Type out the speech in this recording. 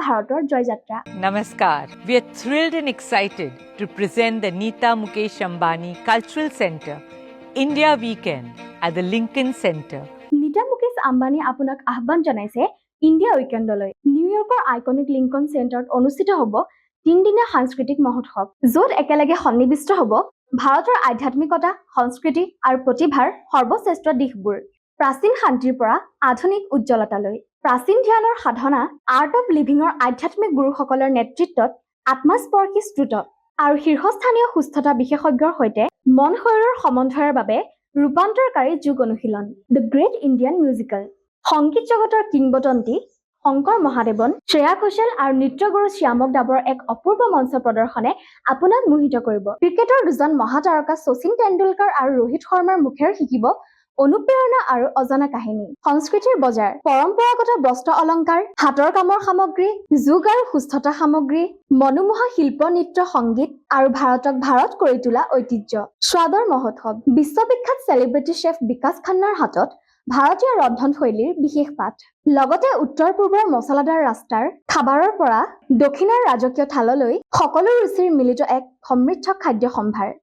ভাৰতৰ জয়যাত্ৰা। Namaskar. We are thrilled and excited to present the Nita Mukesh Ambani Cultural Center India Weekend at the Lincoln Center. Nita Mukesh Ambani আপোনাক আহ্বান জনাইছে India উইকেণ্ডলৈ। নিউয়ৰ্কৰ iconic Lincoln চেণ্টাৰত অনুষ্ঠিত হ'ব 3 দিনীয়া সাংস্কৃতিক মহোৎসৱ, য'ত একেলগে সন্নিৱিষ্ট হ'ব ভাৰতৰ আধ্যাত্মিকতা, সংস্কৃতি আৰু প্ৰতিভাৰ সৰ্বশ্ৰেষ্ঠ দিশবোৰ। প্ৰাচীন শান্তিৰ পৰা আধুনিক উজ্জ্বলতালৈ, প্ৰাচীন ধ্যানৰ সাধনা, আৰ্ট অৱ লিভিঙৰ আধ্যাত্মিক গুৰুসকলৰ নেতৃত্বত আত্মস্পৰ্শী শ্ৰুত আৰু শীৰ্ষস্থানীয় সুস্থতা বিশেষজ্ঞৰ সৈতে মন শৰীৰৰ সমন্বয়ৰ বাবে ৰূপান্তৰকাৰী যোগ অনুশীলন। দ্য গ্ৰেট ইণ্ডিয়ান মিউজিকেল, সংগীত জগতৰ কিংবদন্তি শংকৰ মহাদেৱন, শ্ৰেয়া ঘোষাল আৰু নৃত্যগুৰু শ্যামক ডাবৰৰ এক অপূৰ্ব মঞ্চ প্ৰদৰ্শনে আপোনাক মোহিত কৰিব। ক্ৰিকেটৰ দুজন মহাতাৰকা শচীন তেণ্ডুলকাৰ আৰু ৰোহিত শৰ্মাৰ মুখেৰে শিকিব অনুপ্ৰেৰণা আৰু অজনা কাহিনী। সংস্কৃতিৰ বজাৰ, পৰম্পৰাগত বস্ত্ৰ অলংকাৰ, হাতৰ কামৰ সামগ্ৰী, যোগ আৰু সুস্থতা সামগ্ৰী, মনোমোহা শিল্প, নৃত্য, সংগীত আৰু ভাৰতক ভাৰত কৰি তোলা ঐতিহ্য। স্বাদৰ মহোৎসৱ, বিশ্ববিখ্যাত চেলিব্ৰিটি চেফ বিকাশ খান্নাৰ হাতত ভাৰতীয় ৰন্ধনশৈলীৰ বিশেষ পাঠ, লগতে উত্তৰ-পূবৰ মছলাদাৰ ৰাস্তাৰ খাবাৰৰ পৰা দক্ষিণৰ ৰাজকীয় থাললৈ সকলো ৰুচিৰ মিলিত এক সমৃদ্ধ খাদ্য সম্ভাৰ।